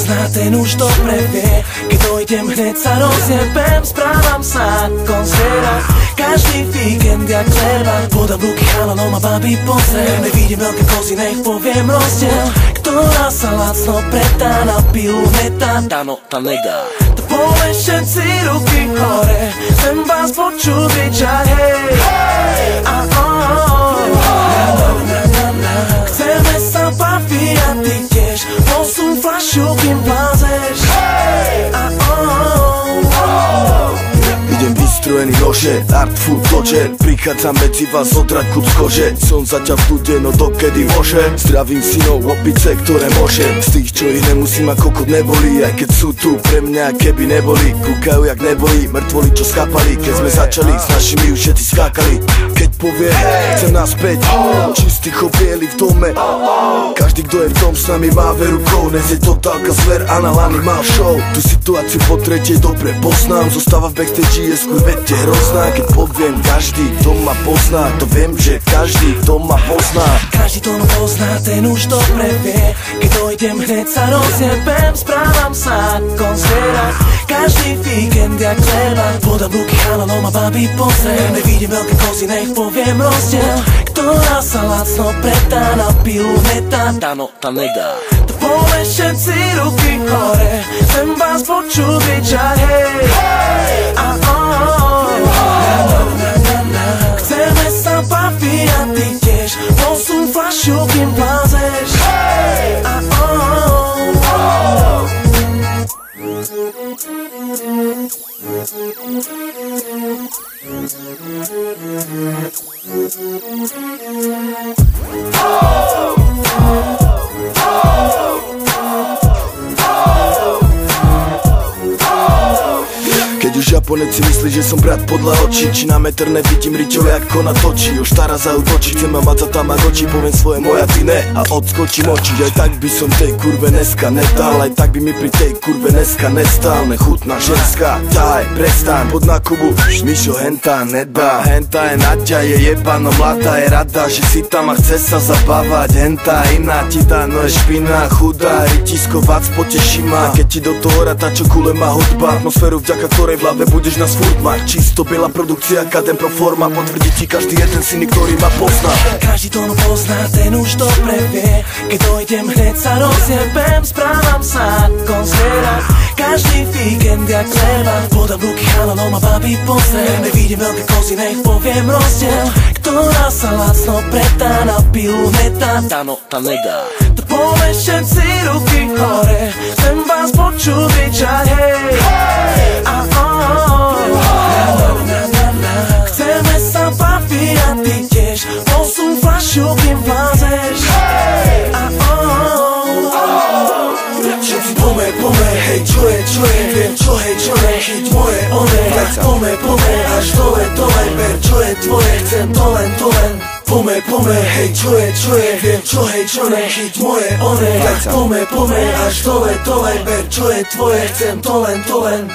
pozná, ten už dobre vie. Keď dojdem, hneď sa rozjebem, správam sa ako zviera. Každý víkend jak leva, podám ruky chalanom a babi pozriem. Nevidím veľké kozy, nech poviem rozdiel. Ktorá sa lacno predá, na pilu metá, Dano ta nedá. To povie všetci ruky hore, chcem vás počuť kričať hej. Chceme sa baviť a ty tiež, posun fľašu, kým vlázeš. Idem vystrojený nože, art food dodger. Prichádzam medzi vás od raku z kože. Som zaťa v ľude, no dokedy môže. Zdravím synov, opice, ktoré môžem. Z tých, čo ich nemusím ako kokot neboli. Aj keď sú tu pre mňa, keby neboli. Kúkajú jak nebojí, mŕtvoli čo schápali. Keď sme začali, s našimi už všetci skákali. Keď povie, chcem naspäť, čistý chopieli v dome. Každý, kto je v tom s nami, má veru kou. Dnes je totálka zver a na lany mal show. Tu situáciu po tretej dobre poznám. Zostáva v backstage, je skôr vete hrozná. Keď poviem, každý, kto ma pozná, to viem, že každý, kto ma pozná. Každý, kto ma pozná, ten už dobre vie. Keď dojdem, hneď sa rozjebem, správam sa ako zviera. Každý víkend jak leva, podám ruky chalanom a babi pozriem. Nevidím veľké kozy, nech poviem rozdiel. Ktorá sa lacno predá, na pilu metá, Dano ta nedá. To povie všetci ruky hore, chcem vás počuť kričať hej. Chceme sa baviť a ty tiež, posun fľašu, kým vlázeš. Keď už Japonec si myslí, že som brat podľa očí, či na meter nevidím ričové ako na točí. Už stará zautočí, chcem ma mať za Tamagotchi, poviem svoje moja ty ne a odskočím oči. Aj tak by som tej kurve dneska nedal, aj tak by mi pri tej kurve dneska nestal. Nechutná ženská, daj, prestaň, pod na Kubu, Mišo henta nedá. Henta je Naďa, je jebano, mladá je rada, že si tam a chce sa zabávať. Henta iná ti dá, no je špina, chudá, rytisko, vac poteší ma. Keď ti do toho rata, čo kule má hudba, atmosféru, vďaka ktorej v hlave budeš nás furt mať. Čisto biela produkcia, kadem pro forma, potvrdí ti každý jeden syn, ktorý ma pozná. Každý to pozná, ten už dobre vie. Keď dojdem, hneď sa rozjebem, správam sa ako zviera. Každý víkend jak leva, podám ruky chalanom a babi pozriem. Nevidím veľké kozy, nech poviem rozdiel. Ktorá sa lacno predá, na pilu metá, Dano ta nedá. To povie všetci ruky hore, chcem vás počuť kričať hej. Chceme sa baviť a ty tiež, posun fľašu, kým vlázeš. Pome, hej, čo je, viem čo, hej, čo ne, chyť moje one. Pome, až dole, ber, čo je tvoje, chcem to len. Pome, hej, čo je, viem čo, hej, čo ne, chyť moje one. Pome, až dole, ber, čo je tvoje, chcem to len.